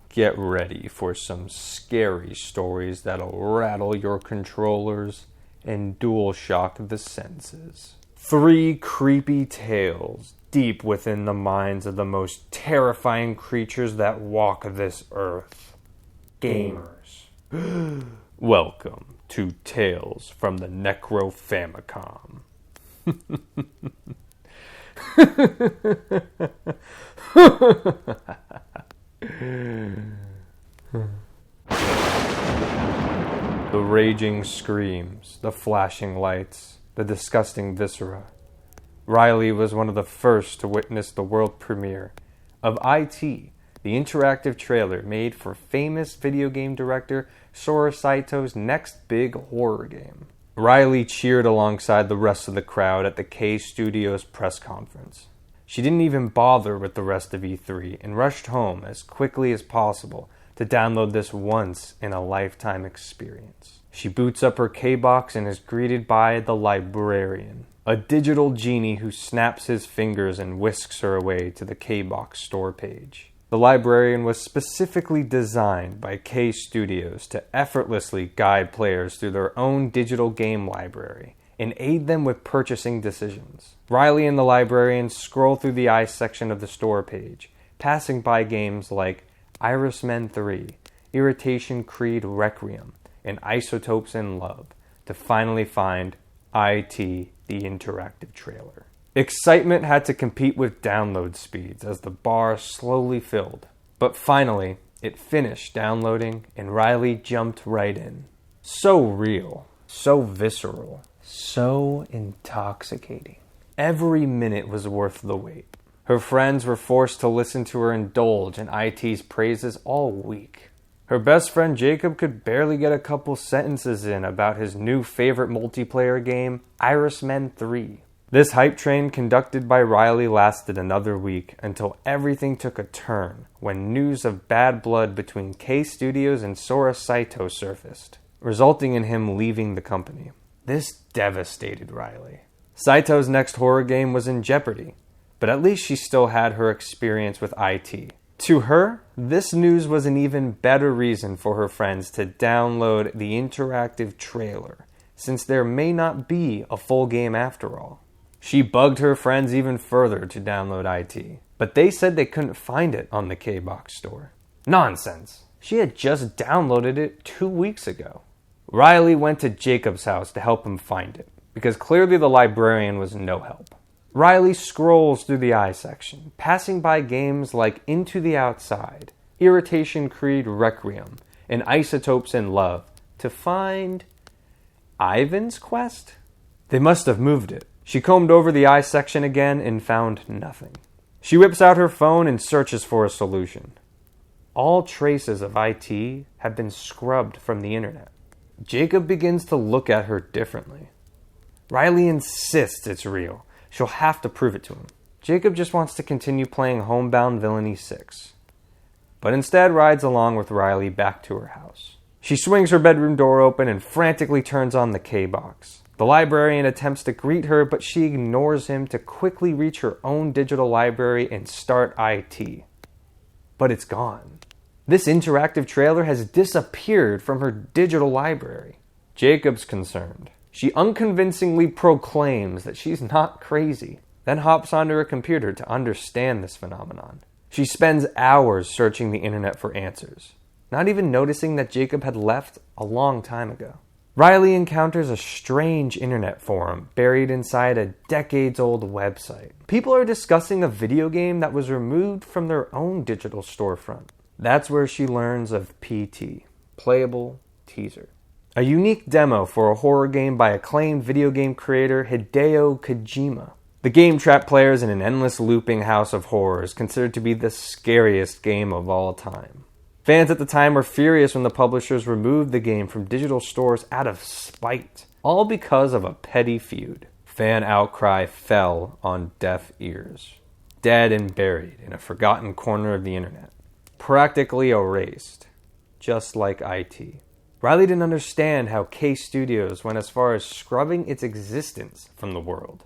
Get ready for some scary stories that'll rattle your controllers and dual shock the senses. 3 creepy tales deep within the minds of the most terrifying creatures that walk this earth. Gamers. Welcome to Tales from the Necrofamicom. The raging screams, the flashing lights, the disgusting viscera. Riley was one of the first to witness the world premiere of IT, the interactive trailer made for famous video game director Sora Saito's next big horror game. Riley cheered alongside the rest of the crowd at the K Studios press conference. She didn't even bother with the rest of E3 and rushed home as quickly as possible to download this once-in-a-lifetime experience. She boots up her K-Box and is greeted by the librarian, a digital genie who snaps his fingers and whisks her away to the K-Box store page. The librarian was specifically designed by K Studios to effortlessly guide players through their own digital game library and aid them with purchasing decisions. Riley and the librarian scroll through the I section of the store page, passing by games like Iris Men 3, Irritation Creed Requiem, and Isotopes in Love, to finally find IT, the interactive trailer. Excitement had to compete with download speeds as the bar slowly filled. But finally, it finished downloading and Riley jumped right in. So real, so visceral, so intoxicating. Every minute was worth the wait. Her friends were forced to listen to her indulge in IT's praises all week. Her best friend Jacob could barely get a couple sentences in about his new favorite multiplayer game, Iris Men 3. This hype train conducted by Riley lasted another week until everything took a turn when news of bad blood between K Studios and Sora Saito surfaced, resulting in him leaving the company. This devastated Riley. Saito's next horror game was in jeopardy, but at least she still had her experience with IT. To her, this news was an even better reason for her friends to download the interactive trailer, since there may not be a full game after all. She bugged her friends even further to download IT, but they said they couldn't find it on the K-Box store. Nonsense! She had just downloaded it 2 weeks ago. Riley went to Jacob's house to help him find it, because clearly the librarian was no help. Riley scrolls through the I section, passing by games like Into the Outside, Irritation Creed Requiem, and Isotopes in Love, to find Ivan's Quest? They must have moved it. She combed over the I section again and found nothing. She whips out her phone and searches for a solution. All traces of IT have been scrubbed from the internet. Jacob begins to look at her differently. Riley insists it's real. She'll have to prove it to him. Jacob just wants to continue playing Homebound Villainy 6, but instead rides along with Riley back to her house. She swings her bedroom door open and frantically turns on the K-Box. The librarian attempts to greet her, but she ignores him to quickly reach her own digital library and start IT. But it's gone. This interactive trailer has disappeared from her digital library. Jacob's concerned. She unconvincingly proclaims that she's not crazy, then hops onto her computer to understand this phenomenon. She spends hours searching the internet for answers, not even noticing that Jacob had left a long time ago. Riley encounters a strange internet forum buried inside a decades-old website. People are discussing a video game that was removed from their own digital storefront. That's where she learns of PT, Playable Teaser, a unique demo for a horror game by acclaimed video game creator Hideo Kojima. The game trapped players in an endless looping house of horrors, considered to be the scariest game of all time. Fans at the time were furious when the publishers removed the game from digital stores out of spite, all because of a petty feud. Fan outcry fell on deaf ears. Dead and buried in a forgotten corner of the internet. Practically erased, just like IT. Riley didn't understand how K Studios went as far as scrubbing its existence from the world.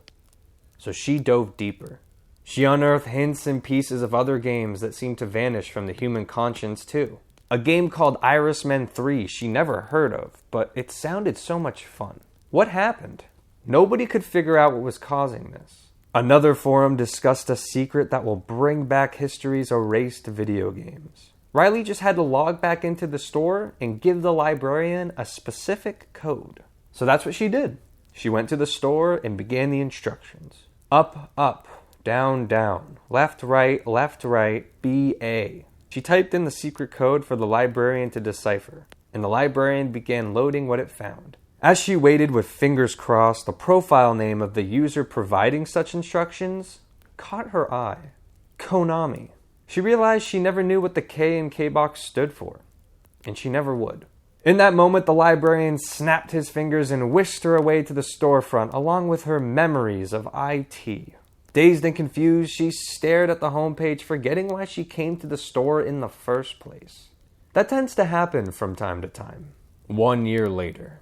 So she dove deeper. She unearthed hints and pieces of other games that seemed to vanish from the human conscience too. A game called Iris Men 3 she never heard of, but it sounded so much fun. What happened? Nobody could figure out what was causing this. Another forum discussed a secret that will bring back history's erased video games. Riley just had to log back into the store and give the librarian a specific code. So that's what she did. She went to the store and began the instructions. Up, up, down, down, left, right, BA. She typed in the secret code for the librarian to decipher, and the librarian began loading what it found. As she waited with fingers crossed, the profile name of the user providing such instructions caught her eye. Konami. She realized she never knew what the K in K-Box stood for, and she never would. In that moment, the librarian snapped his fingers and whisked her away to the storefront, along with her memories of IT. Dazed and confused, she stared at the homepage, forgetting why she came to the store in the first place. That tends to happen from time to time. 1 year later.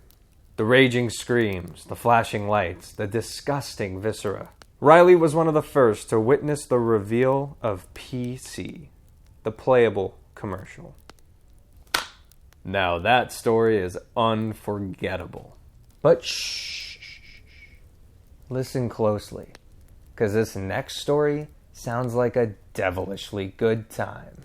The raging screams, the flashing lights, the disgusting viscera. Riley was one of the first to witness the reveal of PC, the playable commercial. Now that story is unforgettable. But shh, listen closely, because this next story sounds like a devilishly good time.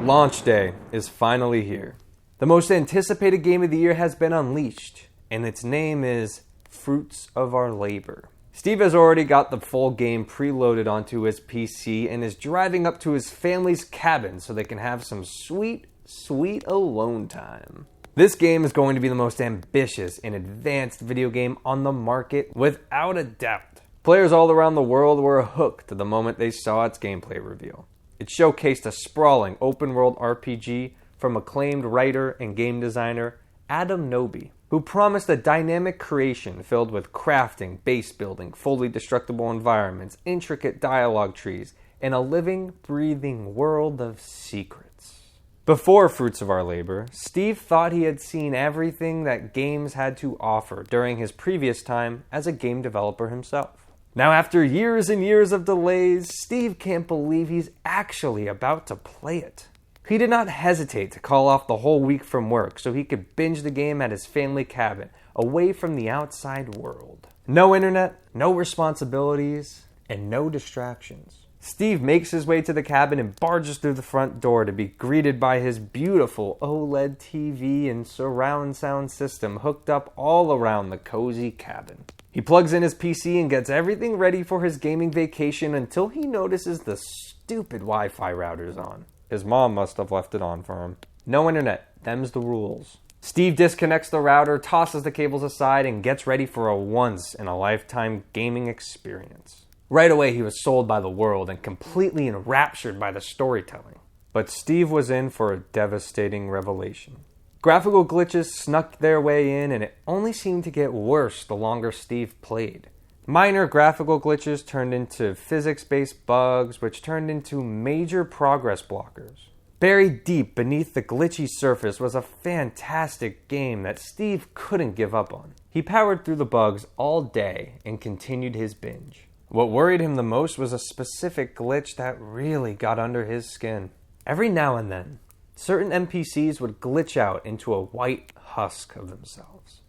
Launch day is finally here. The most anticipated game of the year has been unleashed, and its name is Fruits of Our Labor. Steve has already got the full game preloaded onto his PC and is driving up to his family's cabin so they can have some sweet, sweet alone time. This game is going to be the most ambitious and advanced video game on the market without a doubt. Players all around the world were hooked the moment they saw its gameplay reveal. It showcased a sprawling open-world RPG from acclaimed writer and game designer Adam Noby, who promised a dynamic creation filled with crafting, base building, fully destructible environments, intricate dialogue trees, and a living, breathing world of secrets. Before Fruits of Our Labor, Steve thought he had seen everything that games had to offer during his previous time as a game developer himself. Now, after years and years of delays, Steve can't believe he's actually about to play it. He did not hesitate to call off the whole week from work so he could binge the game at his family cabin, away from the outside world. No internet, no responsibilities, and no distractions. Steve makes his way to the cabin and barges through the front door to be greeted by his beautiful OLED TV and surround sound system hooked up all around the cozy cabin. He plugs in his PC and gets everything ready for his gaming vacation until he notices the stupid Wi-Fi router's on. His mom must have left it on for him. No internet, them's the rules. Steve disconnects the router, tosses the cables aside, and gets ready for a once-in-a-lifetime gaming experience. Right away, he was sold by the world and completely enraptured by the storytelling. But Steve was in for a devastating revelation. Graphical glitches snuck their way in, and it only seemed to get worse the longer Steve played. Minor graphical glitches turned into physics-based bugs, which turned into major progress blockers. Buried deep beneath the glitchy surface was a fantastic game that Steve couldn't give up on. He powered through the bugs all day and continued his binge. What worried him the most was a specific glitch that really got under his skin. Every now and then, certain NPCs would glitch out into a white husk of themselves.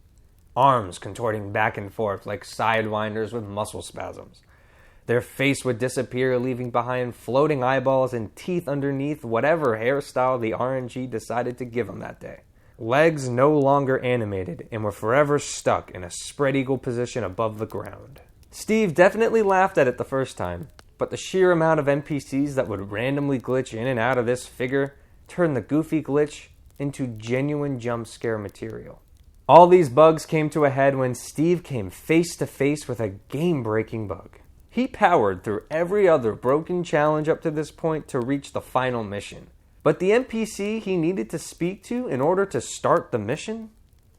Arms contorting back and forth like sidewinders with muscle spasms. Their face would disappear, leaving behind floating eyeballs and teeth underneath whatever hairstyle the RNG decided to give them that day. Legs no longer animated and were forever stuck in a spread eagle position above the ground. Steve definitely laughed at it the first time, but the sheer amount of NPCs that would randomly glitch in and out of this figure turned the goofy glitch into genuine jump scare material. All these bugs came to a head when Steve came face to face with a game-breaking bug. He powered through every other broken challenge up to this point to reach the final mission. But the NPC he needed to speak to in order to start the mission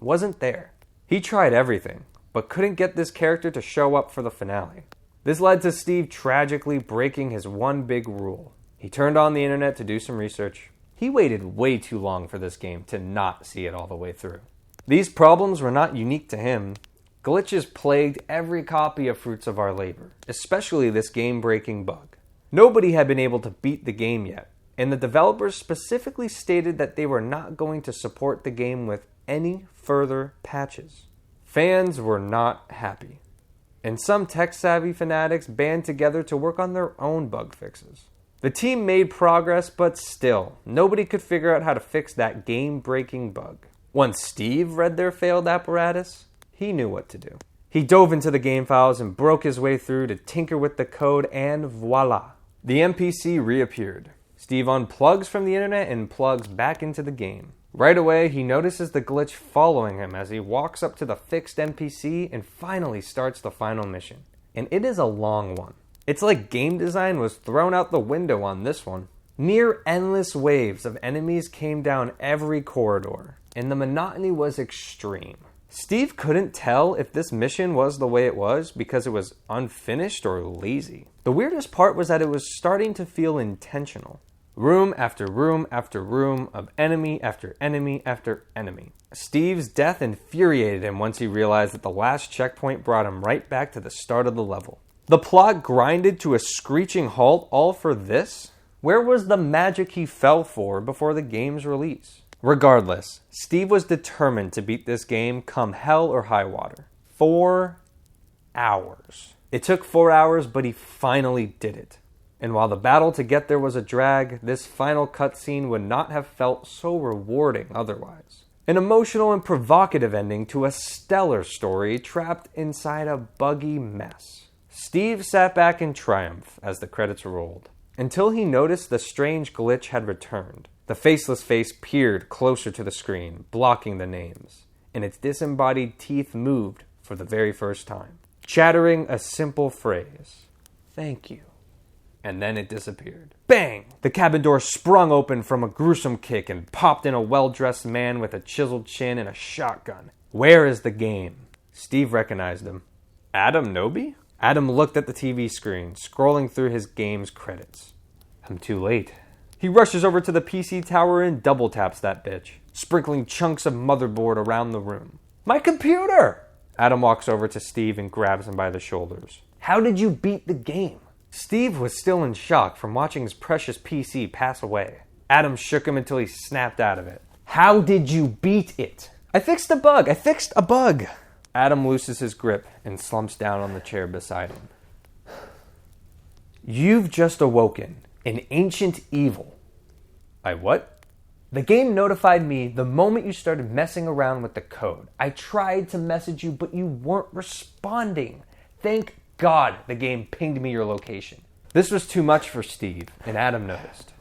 wasn't there. He tried everything, but couldn't get this character to show up for the finale. This led to Steve tragically breaking his one big rule. He turned on the internet to do some research. He waited way too long for this game to not see it all the way through. These problems were not unique to him. Glitches plagued every copy of Fruits of Our Labor, especially this game-breaking bug. Nobody had been able to beat the game yet, and the developers specifically stated that they were not going to support the game with any further patches. Fans were not happy, and some tech-savvy fanatics band together to work on their own bug fixes. The team made progress, but still, nobody could figure out how to fix that game-breaking bug. Once Steve read their failed apparatus, he knew what to do. He dove into the game files and broke his way through to tinker with the code, and voila! The NPC reappeared. Steve unplugs from the internet and plugs back into the game. Right away, he notices the glitch following him as he walks up to the fixed NPC and finally starts the final mission. And it is a long one. It's like game design was thrown out the window on this one. Near endless waves of enemies came down every corridor, and the monotony was extreme. Steve couldn't tell if this mission was the way it was because it was unfinished or lazy. The weirdest part was that it was starting to feel intentional. Room after room after room of enemy after enemy after enemy. Steve's death infuriated him once he realized that the last checkpoint brought him right back to the start of the level. The plot grinded to a screeching halt, all for this? Where was the magic he fell for before the game's release? Regardless, Steve was determined to beat this game come hell or high water. 4 hours. It took 4 hours, but he finally did it. And while the battle to get there was a drag, this final cutscene would not have felt so rewarding otherwise. An emotional and provocative ending to a stellar story trapped inside a buggy mess. Steve sat back in triumph as the credits rolled, until he noticed the strange glitch had returned. The faceless face peered closer to the screen, blocking the names, and its disembodied teeth moved for the very first time, chattering a simple phrase, "Thank you." And then it disappeared. Bang! The cabin door sprung open from a gruesome kick and popped in a well-dressed man with a chiseled chin and a shotgun. Where is the game? Steve recognized him. Adam Noby? Adam looked at the TV screen, scrolling through his game's credits. I'm too late. He rushes over to the PC tower and double taps that bitch, sprinkling chunks of motherboard around the room. My computer! Adam walks over to Steve and grabs him by the shoulders. How did you beat the game? Steve was still in shock from watching his precious PC pass away. Adam shook him until he snapped out of it. How did you beat it? I fixed a bug. Adam looses his grip and slumps down on the chair beside him. You've just awoken an ancient evil. I what? The game notified me the moment you started messing around with the code. I tried to message you, but you weren't responding. Thank God the game pinged me your location. This was too much for Steve, and Adam noticed.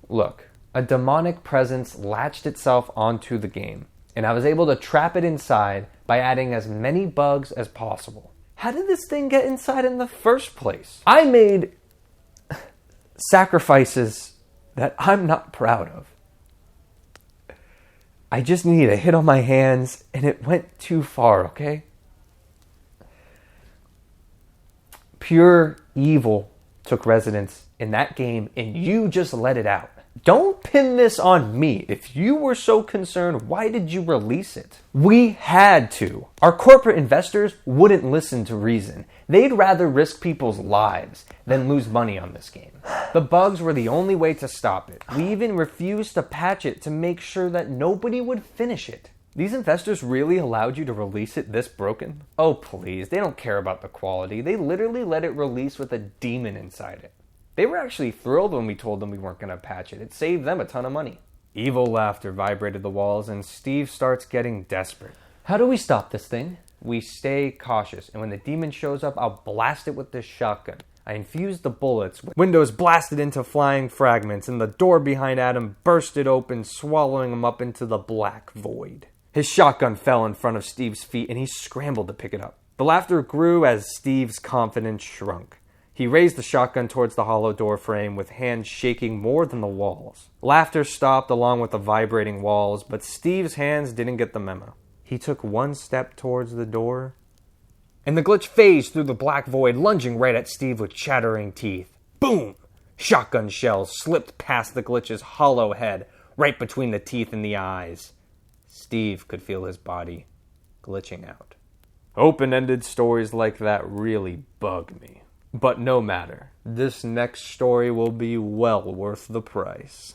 Look, a demonic presence latched itself onto the game, and I was able to trap it inside by adding as many bugs as possible. How did this thing get inside in the first place? I made sacrifices that I'm not proud of. I just needed a hit on my hands, and it went too far, okay? Pure evil took residence in that game, and you just let it out. Don't pin this on me. If you were so concerned, why did you release it? We had to. Our corporate investors wouldn't listen to reason. They'd rather risk people's lives than lose money on this game. The bugs were the only way to stop it. We even refused to patch it to make sure that nobody would finish it. These investors really allowed you to release it this broken? Oh please, they don't care about the quality. They literally let it release with a demon inside it. They were actually thrilled when we told them we weren't going to patch it. It saved them a ton of money. Evil laughter vibrated the walls, and Steve starts getting desperate. How do we stop this thing? We stay cautious, and when the demon shows up, I'll blast it with this shotgun. I infused the bullets. Windows blasted into flying fragments, and the door behind Adam bursted open, swallowing him up into the black void. His shotgun fell in front of Steve's feet, and he scrambled to pick it up. The laughter grew as Steve's confidence shrunk. He raised the shotgun towards the hollow door frame with hands shaking more than the walls. Laughter stopped along with the vibrating walls, but Steve's hands didn't get the memo. He took one step towards the door, and the glitch phased through the black void, lunging right at Steve with chattering teeth. Boom! Shotgun shells slipped past the glitch's hollow head, right between the teeth and the eyes. Steve could feel his body glitching out. Open-ended stories like that really bug me. But no matter, this next story will be well worth the price.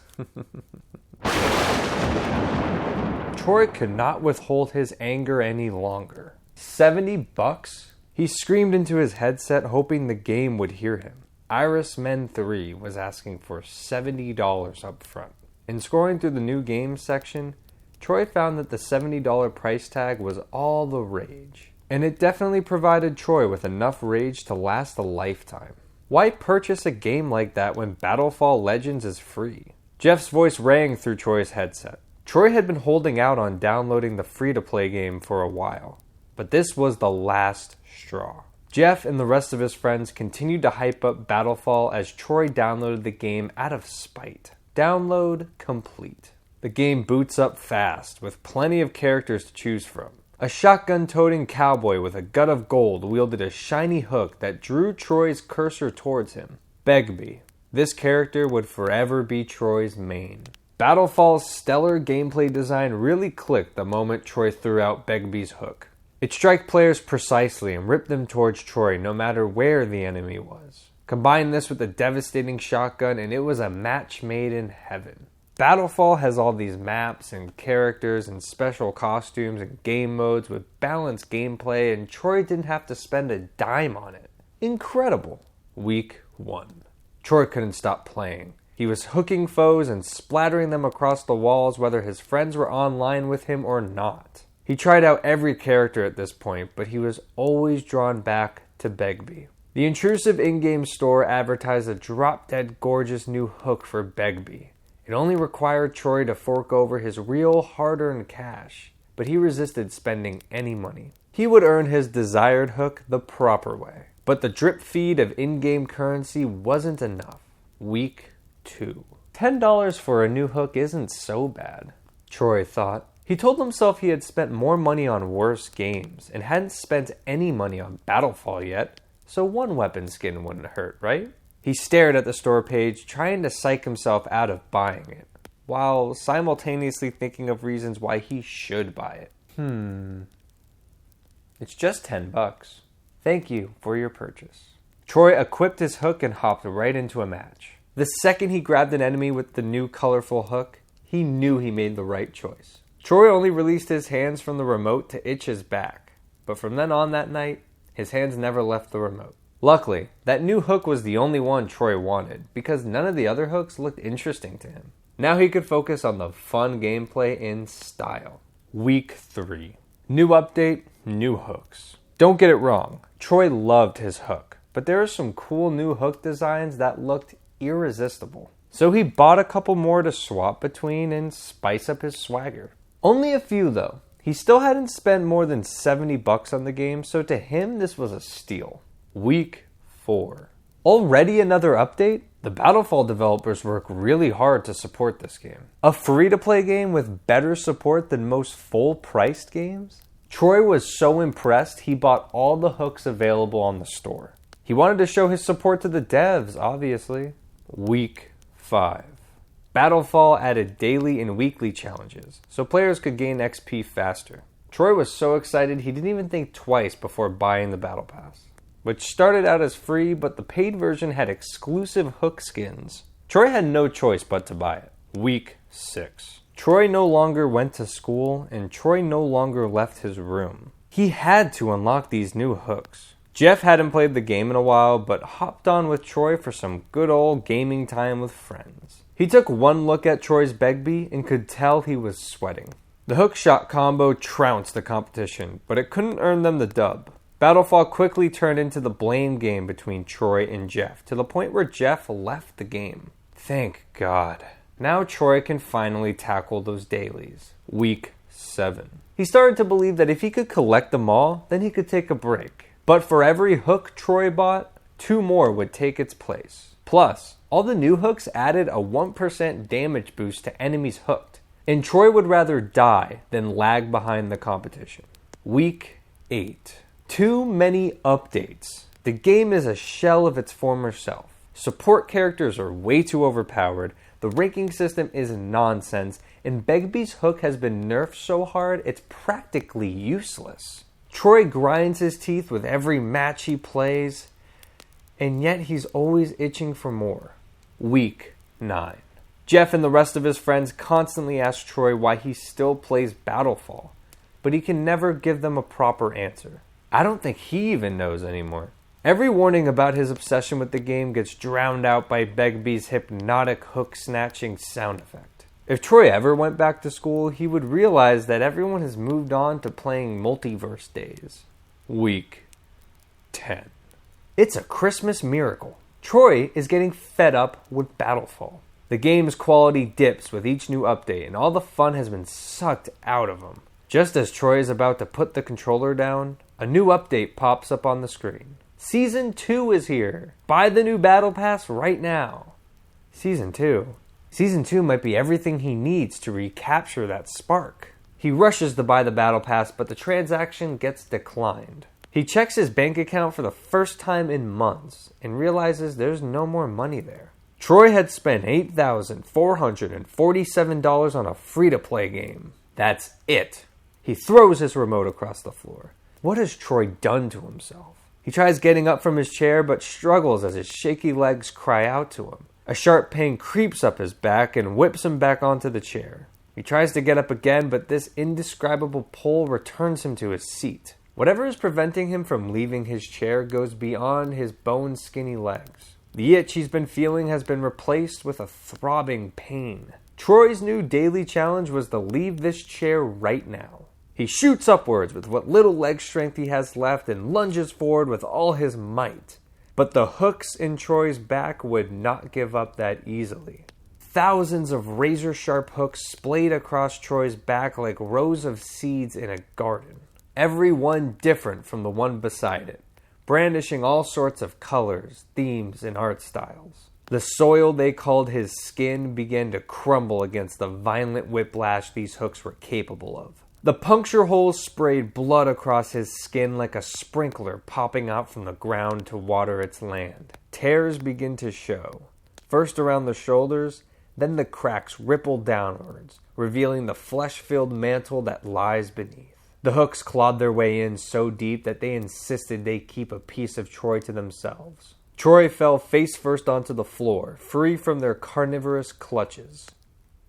Troy could not withhold his anger any longer. $70? He screamed into his headset, hoping the game would hear him. Iris Men 3 was asking for $70 up front. In scrolling through the new games section, Troy found that the $70 price tag was all the rage. And it definitely provided Troy with enough rage to last a lifetime. Why purchase a game like that when Battlefall Legends is free? Jeff's voice rang through Troy's headset. Troy had been holding out on downloading the free-to-play game for a while, but this was the last straw. Jeff and the rest of his friends continued to hype up Battlefall as Troy downloaded the game out of spite. Download complete. The game boots up fast, with plenty of characters to choose from. A shotgun-toting cowboy with a gut of gold wielded a shiny hook that drew Troy's cursor towards him. Begbie. This character would forever be Troy's main. Battlefall's stellar gameplay design really clicked the moment Troy threw out Begbie's hook. It struck players precisely and ripped them towards Troy no matter where the enemy was. Combine this with a devastating shotgun and it was a match made in heaven. Battlefall has all these maps and characters and special costumes and game modes with balanced gameplay, and Troy didn't have to spend a dime on it. Incredible. Week 1. Troy couldn't stop playing. He was hooking foes and splattering them across the walls whether his friends were online with him or not. He tried out every character at this point, but he was always drawn back to Begbie. The intrusive in-game store advertised a drop-dead gorgeous new hook for Begbie. It only required Troy to fork over his real hard-earned cash, but he resisted spending any money. He would earn his desired hook the proper way. But the drip feed of in-game currency wasn't enough. Week 2. $10 for a new hook isn't so bad, Troy thought. He told himself he had spent more money on worse games and hadn't spent any money on Battlefall yet, so one weapon skin wouldn't hurt, right? He stared at the store page, trying to psych himself out of buying it, while simultaneously thinking of reasons why he should buy it. It's just $10. Thank you for your purchase. Troy equipped his hook and hopped right into a match. The second he grabbed an enemy with the new colorful hook, he knew he made the right choice. Troy only released his hands from the remote to itch his back, but from then on that night, his hands never left the remote. Luckily, that new hook was the only one Troy wanted, because none of the other hooks looked interesting to him. Now he could focus on the fun gameplay in style. Week 3. New update, new hooks. Don't get it wrong, Troy loved his hook, but there are some cool new hook designs that looked irresistible. So he bought a couple more to swap between and spice up his swagger. Only a few though. He still hadn't spent more than $70 on the game, so to him this was a steal. Week 4. Already another update? The Battlefall developers work really hard to support this game. A free-to-play game with better support than most full-priced games? Troy was so impressed he bought all the hooks available on the store. He wanted to show his support to the devs, obviously. Week 5. Battlefall added daily and weekly challenges, so players could gain XP faster. Troy was so excited he didn't even think twice before buying the Battle Pass, which started out as free, but the paid version had exclusive hook skins. Troy had no choice but to buy it. Week 6. Troy no longer went to school, and Troy no longer left his room. He had to unlock these new hooks. Jeff hadn't played the game in a while, but hopped on with Troy for some good old gaming time with friends. He took one look at Troy's Begbie and could tell he was sweating. The hookshot combo trounced the competition, but it couldn't earn them the dub. Battlefall quickly turned into the blame game between Troy and Jeff, to the point where Jeff left the game. Thank God. Now Troy can finally tackle those dailies. Week 7. He started to believe that if he could collect them all, then he could take a break. But for every hook Troy bought, 2 more would take its place. Plus, all the new hooks added a 1% damage boost to enemies hooked, and Troy would rather die than lag behind the competition. Week 8. Too many updates. The game is a shell of its former self. Support characters are way too overpowered, the ranking system is nonsense, and Begbie's hook has been nerfed so hard it's practically useless. Troy grinds his teeth with every match he plays, and yet he's always itching for more. Week 9. Jeff and the rest of his friends constantly ask Troy why he still plays Battlefall, but he can never give them a proper answer. I don't think he even knows anymore. Every warning about his obsession with the game gets drowned out by Begbie's hypnotic hook-snatching sound effect. If Troy ever went back to school, he would realize that everyone has moved on to playing Multiverse Days. Week 10. It's a Christmas miracle. Troy is getting fed up with Battlefall. The game's quality dips with each new update, and all the fun has been sucked out of him. Just as Troy is about to put the controller down, a new update pops up on the screen. Season 2 is here. Buy the new Battle Pass right now. Season 2 might be everything he needs to recapture that spark. He rushes to buy the Battle Pass, but the transaction gets declined. He checks his bank account for the first time in months and realizes there's no more money there. Troy had spent $8,447 on a free-to-play game. That's it. He throws his remote across the floor. What has Troy done to himself? He tries getting up from his chair, but struggles as his shaky legs cry out to him. A sharp pain creeps up his back and whips him back onto the chair. He tries to get up again, but this indescribable pull returns him to his seat. Whatever is preventing him from leaving his chair goes beyond his bone-skinny legs. The itch he's been feeling has been replaced with a throbbing pain. Troy's new daily challenge was to leave this chair right now. He shoots upwards with what little leg strength he has left and lunges forward with all his might. But the hooks in Troy's back would not give up that easily. Thousands of razor-sharp hooks splayed across Troy's back like rows of seeds in a garden. Every one different from the one beside it, brandishing all sorts of colors, themes, and art styles. The soil they called his skin began to crumble against the violent whiplash these hooks were capable of. The puncture holes sprayed blood across his skin like a sprinkler popping out from the ground to water its land. Tears begin to show, first around the shoulders, then the cracks ripple downwards, revealing the flesh-filled mantle that lies beneath. The hooks clawed their way in so deep that they insisted they keep a piece of Troy to themselves. Troy fell face first onto the floor, free from their carnivorous clutches,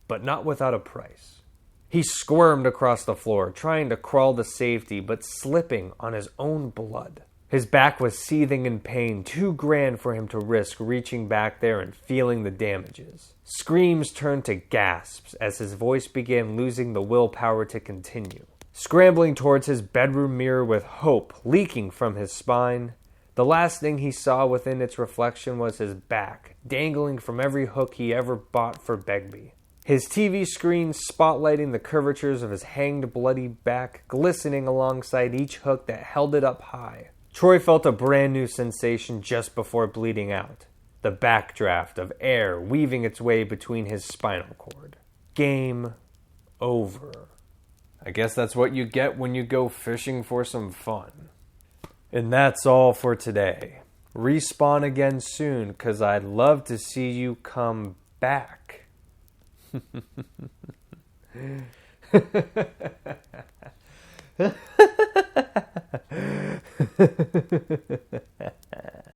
but not without a price. He squirmed across the floor, trying to crawl to safety, but slipping on his own blood. His back was seething in pain, too grand for him to risk reaching back there and feeling the damages. Screams turned to gasps as his voice began losing the willpower to continue. Scrambling towards his bedroom mirror with hope leaking from his spine, the last thing he saw within its reflection was his back, dangling from every hook he ever bought for Begbie. His TV screen spotlighting the curvatures of his hanged bloody back, glistening alongside each hook that held it up high. Troy felt a brand new sensation just before bleeding out. The backdraft of air weaving its way between his spinal cord. Game over. I guess that's what you get when you go fishing for some fun. And that's all for today. Respawn again soon, 'cause I'd love to see you come back.